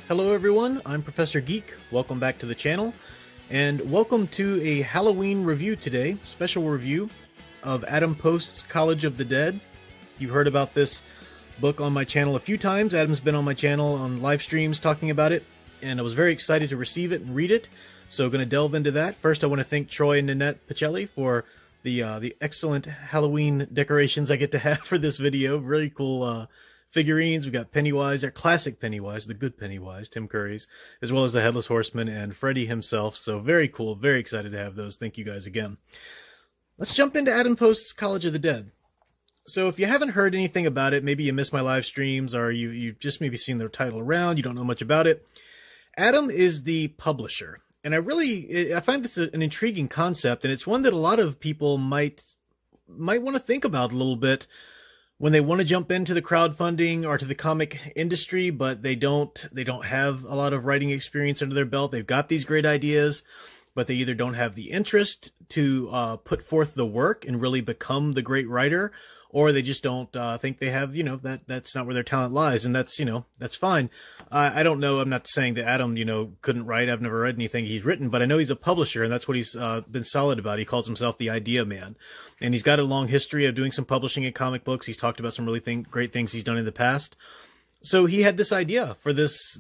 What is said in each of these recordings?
Hello everyone, I'm Professor Geek. Welcome back to the channel, and welcome to a Halloween review today, special review of Adam Post's College of the Dead. You've heard about this book on my channel a few times. Adam's been on my channel on live streams talking about it, and I was very excited to receive it and read it, so I'm going to delve into that. First, I want to thank Troy and Nanette Pacelli for the excellent Halloween decorations I get to have for this video. Really cool figurines. We got Pennywise, their classic Pennywise, the good Pennywise, Tim Curry's, as well as the Headless Horseman and Freddy himself. So very cool, very excited to have those. Thank you guys again. Let's jump into Adam Post's College of the Dead. So if you haven't heard anything about it, maybe you missed my live streams, or you've just maybe seen the title around, you don't know much about it. Adam is the publisher, and I find this an intriguing concept, and it's one that a lot of people might want to think about a little bit when they want to jump into the crowdfunding or to the comic industry, but they don't have a lot of writing experience under their belt. They've got these great ideas, but they either don't have the interest to put forth the work and really become the great writer, or they just don't think they have, that's not where their talent lies. And that's, that's fine. I don't know. I'm not saying that Adam, couldn't write. I've never read anything he's written, but I know he's a publisher, and that's what he's been solid about. He calls himself the idea man, and he's got a long history of doing some publishing in comic books. He's talked about some really great things he's done in the past. So he had this idea for this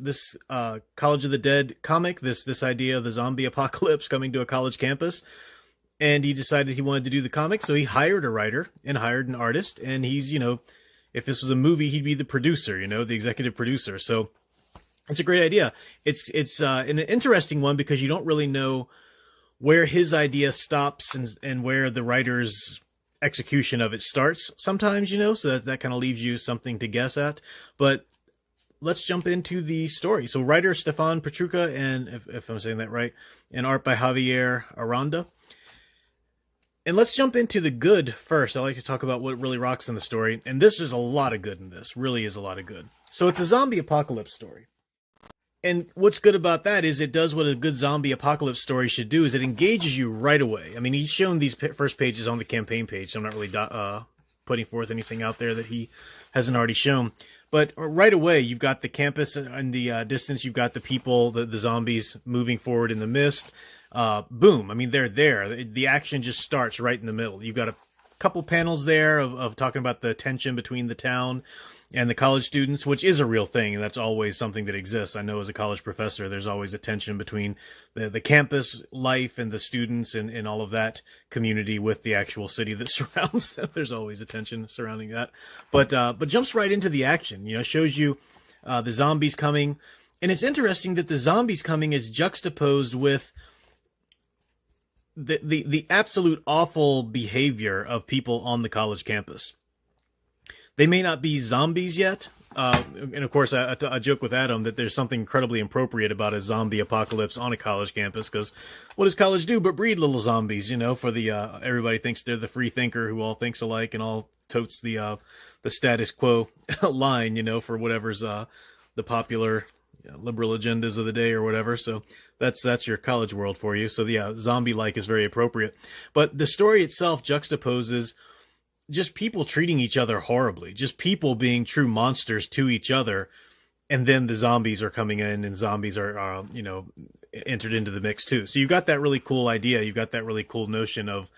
College of the Dead comic, this idea of the zombie apocalypse coming to a college campus. And he decided he wanted to do the comic, so he hired a writer and hired an artist. And he's, if this was a movie, he'd be the producer, the executive producer. So it's a great idea. It's an interesting one because you don't really know where his idea stops and where the writer's execution of it starts sometimes, so that kind of leaves you something to guess at. But let's jump into the story. So writer Stefan Petrucca, and if I'm saying that right, and art by Javier Aranda. And let's jump into the good first. I like to talk about what really rocks in the story. And this is a lot of good in this. Really is a lot of good. So it's a zombie apocalypse story. And what's good about that is it does what a good zombie apocalypse story should do, is it engages you right away. I mean, he's shown these first pages on the campaign page, so I'm not really putting forth anything out there that he hasn't already shown. But right away, you've got the campus in the distance. You've got the people, the zombies moving forward in the mist. Boom. I mean, they're there. The action just starts right in the middle. You've got a couple panels there of talking about the tension between the town and the college students, which is a real thing, and that's always something that exists. I know as a college professor, there's always a tension between the campus life and the students and all of that community with the actual city that surrounds them. There's always a tension surrounding that. But jumps right into the action, shows you the zombies coming. And it's interesting that the zombies coming is juxtaposed with the absolute awful behavior of people on the college campus. They may not be zombies yet. And of course, I joke with Adam that there's something incredibly inappropriate about a zombie apocalypse on a college campus, because what does college do but breed little zombies, for the, everybody thinks they're the free thinker who all thinks alike and all totes the status quo line, for whatever's, the popular liberal agendas of the day or whatever. So that's your college world for you. So yeah, zombie-like is very appropriate. But the story itself juxtaposes just people treating each other horribly, just people being true monsters to each other. And then the zombies are coming in, and zombies are entered into the mix too. So you've got that really cool idea. You've got that really cool notion of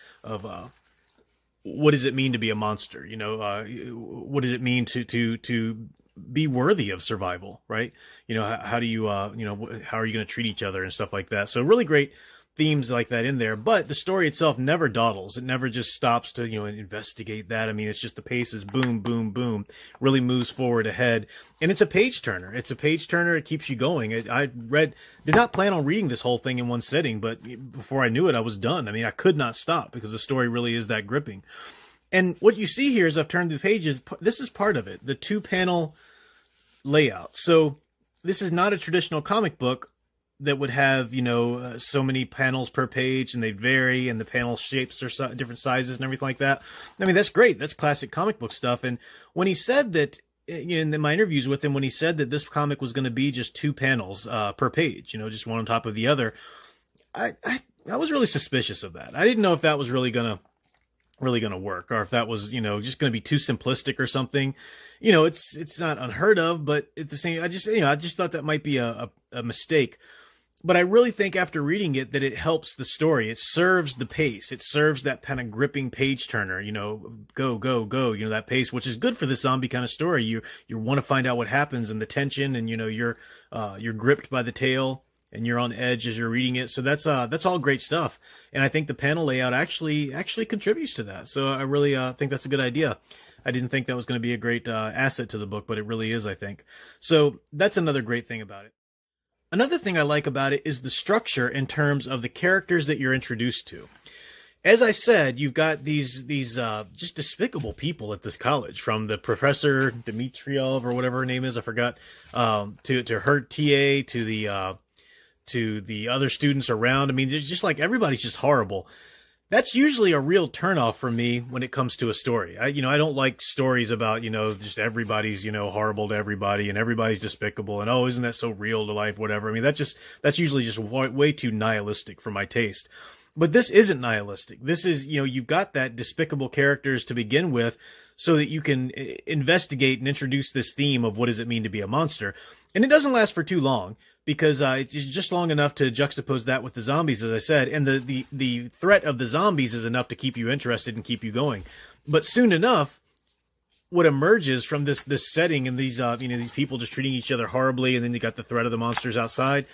what does it mean to be a monster? What does it mean to be worthy of survival, right? How do you, how are you going to treat each other and stuff like that? So really great themes like that in there, but the story itself never dawdles. It never just stops to, investigate that. I mean, it's just the pace is boom, boom, boom, really moves forward ahead. And it's a page turner. It's a page turner. It keeps you going. I did not plan on reading this whole thing in one sitting, but before I knew it, I was done. I mean, I could not stop because the story really is that gripping. And what you see here as I've turned the pages, this is part of it, the 2-panel layout. So this is not a traditional comic book that would have, so many panels per page, and they vary, and the panel shapes are different sizes and everything like that. I mean, that's great. That's classic comic book stuff. And when he said that, in my interviews with him, when he said that this comic was going to be just 2 panels per page, just one on top of the other, I was really suspicious of that. I didn't know if that was really going to really going to work, or if that was, just going to be too simplistic or something. It's not unheard of, but at the same, I just thought that might be a mistake. But I really think after reading it that it helps the story. It serves the pace. It serves that kind of gripping page turner, go, go, go, that pace, which is good for the zombie kind of story. You want to find out what happens, and the tension, and you're gripped by the tale, and you're on edge as you're reading it. So that's all great stuff. And I think the panel layout actually contributes to that. So I really think that's a good idea. I didn't think that was going to be a great asset to the book, but it really is, I think. So that's another great thing about it. Another thing I like about it is the structure in terms of the characters that you're introduced to. As I said, you've got these just despicable people at this college, from the Professor Dmitriov or whatever her name is, I forgot, to her TA, to the other students around. I mean, there's just like, everybody's just horrible. That's usually a real turnoff for me when it comes to a story. I don't like stories about, just everybody's, horrible to everybody and everybody's despicable and, oh, isn't that so real to life, whatever. I mean, that's usually just way too nihilistic for my taste. But this isn't nihilistic. This is, you've got that despicable characters to begin with so that you can investigate and introduce this theme of what does it mean to be a monster. And it doesn't last for too long, because it's just long enough to juxtapose that with the zombies, as I said. And the threat of the zombies is enough to keep you interested and keep you going. But soon enough, what emerges from this setting and these these people just treating each other horribly, and then you got the threat of the monsters outside,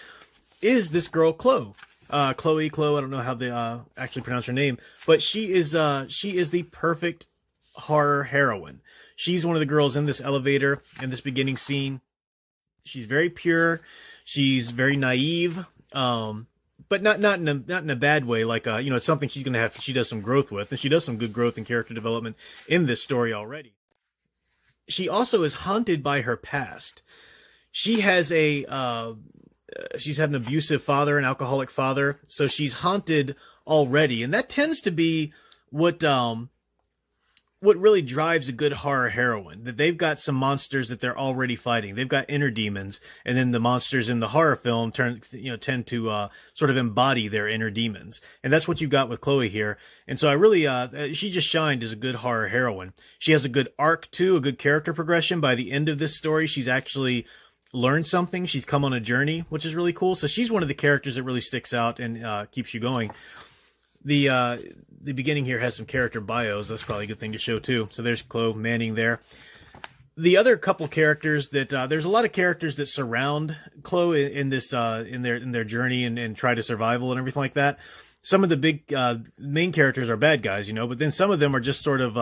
is this girl Chloe. Chloe, I don't know how they actually pronounce her name, but she is the perfect horror heroine. She's one of the girls in this elevator in this beginning scene. She's very pure. She's very naive, but not in a bad way. Like, it's something she's going to have. She does some growth with, and she does some good growth and character development in this story already. She also is haunted by her past. She has she's had an abusive father, an alcoholic father, so she's haunted already, and that tends to be what really drives a good horror heroine, that they've got some monsters that they're already fighting. They've got inner demons, and then the monsters in the horror film tend to sort of embody their inner demons. And that's what you've got with Chloe here. And so I really, she just shined as a good horror heroine. She has a good arc too, a good character progression. By the end of this story, she's actually learned something. She's come on a journey, which is really cool. So she's one of the characters that really sticks out and keeps you going. The beginning here has some character bios. That's probably a good thing to show too. So there's Chloe Manning there. The other couple characters that there's a lot of characters that surround Chloe in this in their journey and try to survival and everything like that. Some of the big main characters are bad guys, but then some of them are just sort of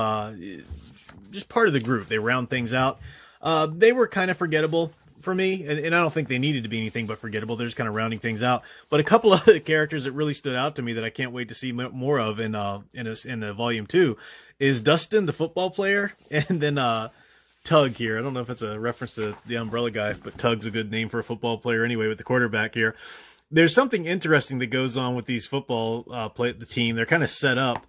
just part of the group. They round things out. They were kind of forgettable for me, and I don't think they needed to be anything but forgettable. They're just kind of rounding things out. But a couple of the characters that really stood out to me that I can't wait to see more of in volume 2 is Dustin, the football player, and then Tug here. I don't know if it's a reference to the Umbrella guy, but Tug's a good name for a football player anyway, with the quarterback here. There's something interesting that goes on with these football the team. They're kind of set up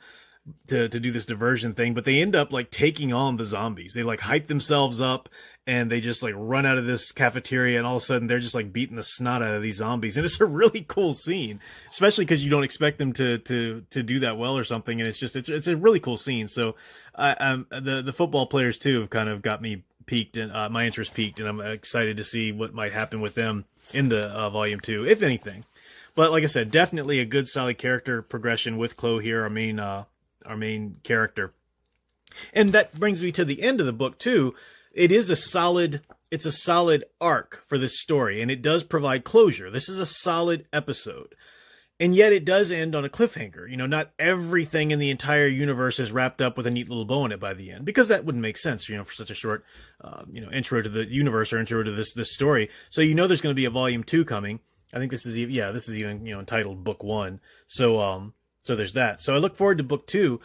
to do this diversion thing, but they end up like taking on the zombies. They like hype themselves up, and they just like run out of this cafeteria, and all of a sudden they're just like beating the snot out of these zombies. And it's a really cool scene, especially because you don't expect them to do that well or something. And it's a really cool scene. So the football players too have kind of got me peaked, and my interest peaked, and I'm excited to see what might happen with them in the volume 2, if anything. But like I said, definitely a good solid character progression with Chloe here, our main character. And that brings me to the end of the book too. It's a solid arc for this story, and it does provide closure. This is a solid episode. And yet it does end on a cliffhanger. Not everything in the entire universe is wrapped up with a neat little bow in it by the end, because that wouldn't make sense, for such a short, intro to the universe or intro to this story. So there's going to be a volume 2 coming. I think this is even, entitled Book 1. So there's that. So I look forward to Book 2.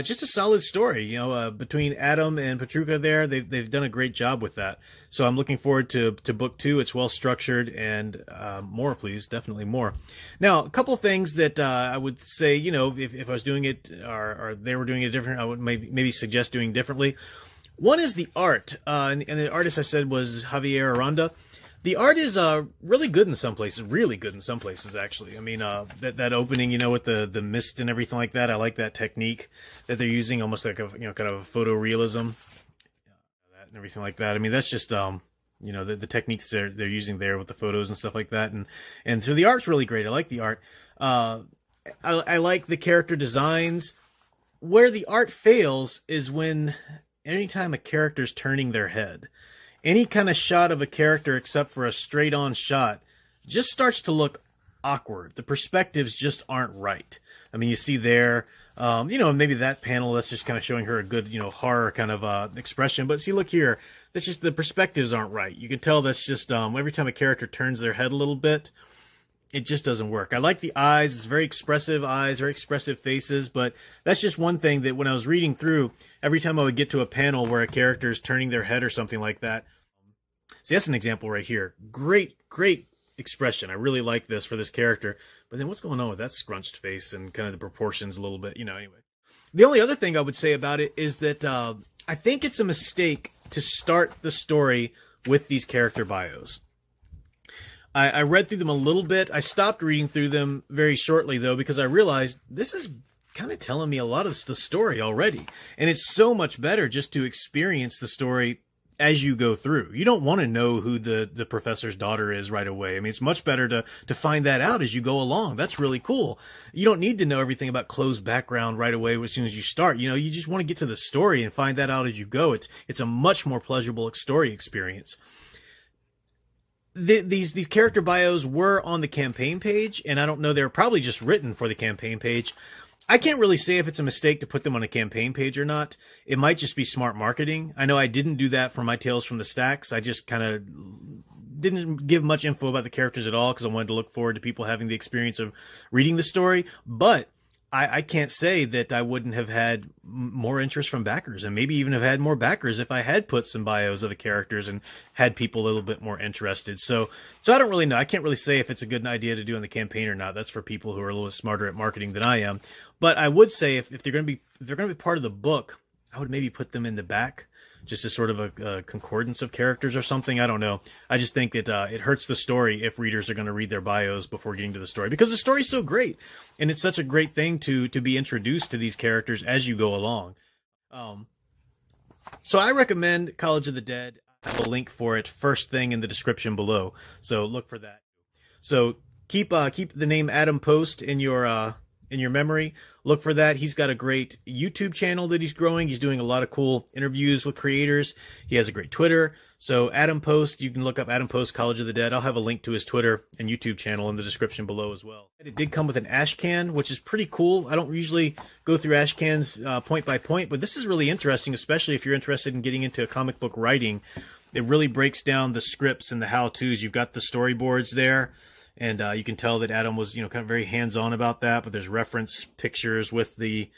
Just a solid story, between Adam and Petruka there. They've done a great job with that. So I'm looking forward to Book 2. It's well structured, and more, please. Definitely more. Now, a couple things that I would say, if I was doing it or they were doing it different, I would maybe suggest doing differently. One is the art. And the artist I said was Javier Aranda. The art is really good in some places, really good in some places actually. I mean, that opening, with the mist and everything like that. I like that technique that they're using, almost like a kind of a photorealism, that and everything like that. I mean, that's just the techniques they're using there with the photos and stuff like that, and so the art's really great. I like the art. I like the character designs. Where the art fails is when anytime a character's turning their head. Any kind of shot of a character except for a straight on shot just starts to look awkward. The perspectives just aren't right. I mean, you see there, maybe that panel, that's just kind of showing her a good, horror kind of expression. But see, look here, that's just the perspectives aren't right. You can tell that's just every time a character turns their head a little bit, it just doesn't work. I like the eyes. It's very expressive eyes, very expressive faces, but that's just one thing that when I was reading through, every time I would get to a panel where a character is turning their head or something like that. See, that's an example right here. Great expression. I really like this for this character. But then what's going on with that scrunched face and kind of the proportions a little bit, anyway. The only other thing I would say about it is that I think it's a mistake to start the story with these character bios. I read through them a little bit. I stopped reading through them very shortly, though, because I realized this is kind of telling me a lot of the story already. And it's so much better just to experience the story as you go through. You don't want to know who the professor's daughter is right away. I mean, it's much better to find that out as you go along. That's really cool. You don't need to know everything about Chloe's background right away as soon as you start. You just want to get to the story and find that out as you go. It's a much more pleasurable story experience. These character bios were on the campaign page, and I don't know, they were probably just written for the campaign page. I can't really say if it's a mistake to put them on a campaign page or not. It might just be smart marketing. I know I didn't do that for my Tales from the Stacks. I just kind of didn't give much info about the characters at all because I wanted to look forward to people having the experience of reading the story. But I can't say that I wouldn't have had more interest from backers, and maybe even have had more backers if I had put some bios of the characters and had people a little bit more interested. So I don't really know. I can't really say if it's a good idea to do in the campaign or not. That's for people who are a little smarter at marketing than I am. But I would say if they're going to be part of the book, I would maybe put them in the back, just as sort of a concordance of characters or something. I don't know. I just think that it hurts the story if readers are going to read their bios before getting to the story, because the story's so great, and it's such a great thing to be introduced to these characters as you go along. So I recommend College of the Dead. I have a link for it first thing in the description below, so look for that. So keep the name Adam Post in your memory. Look for that. He's got a great YouTube channel that he's growing. He's doing a lot of cool interviews with creators. He has a great Twitter. So Adam Post, you can look up Adam Post College of the Dead. I'll have a link to his Twitter and YouTube channel in the description below as well. It did come with an ash can, which is pretty cool. I don't usually go through ash cans point by point, but this is really interesting, especially if you're interested in getting into comic book writing. It really breaks down the scripts and the how-tos. You've got the storyboards there. And you can tell that Adam was, kind of very hands-on about that. But there's reference pictures with the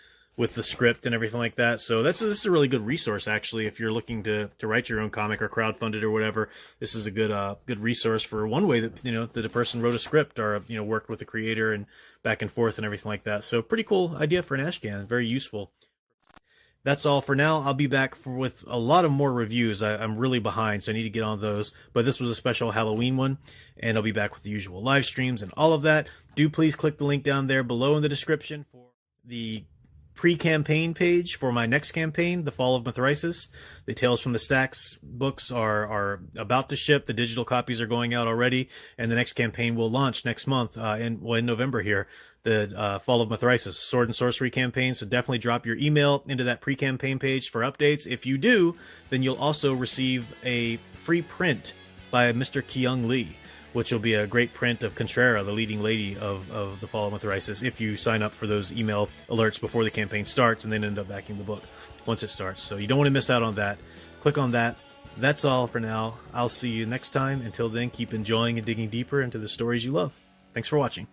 script and everything like that. So this is a really good resource, actually, if you're looking to write your own comic or crowdfund it or whatever. This is a good resource for one way that that a person wrote a script or worked with the creator and back and forth and everything like that. So pretty cool idea for an ash can. Very useful. That's all for now. I'll be back with a lot of more reviews. I'm really behind, so I need to get on those. But this was a special Halloween one, and I'll be back with the usual live streams and all of that. Do please click the link down there below in the description for the pre-campaign page for my next campaign, The Fall of Mithrisis. The Tales from the Stacks books are about to ship. The digital copies are going out already, and the next campaign will launch next month in November here. The Fall of Mithrisis Sword and Sorcery campaign. So definitely drop your email into that pre-campaign page for updates. If you do, then you'll also receive a free print by Mr. Kyung Lee, which will be a great print of Contrera, the leading lady of the Fall of Mithrisis, if you sign up for those email alerts before the campaign starts and then end up backing the book once it starts. So you don't want to miss out on that. Click on that. That's all for now. I'll see you next time. Until then, keep enjoying and digging deeper into the stories you love. Thanks for watching.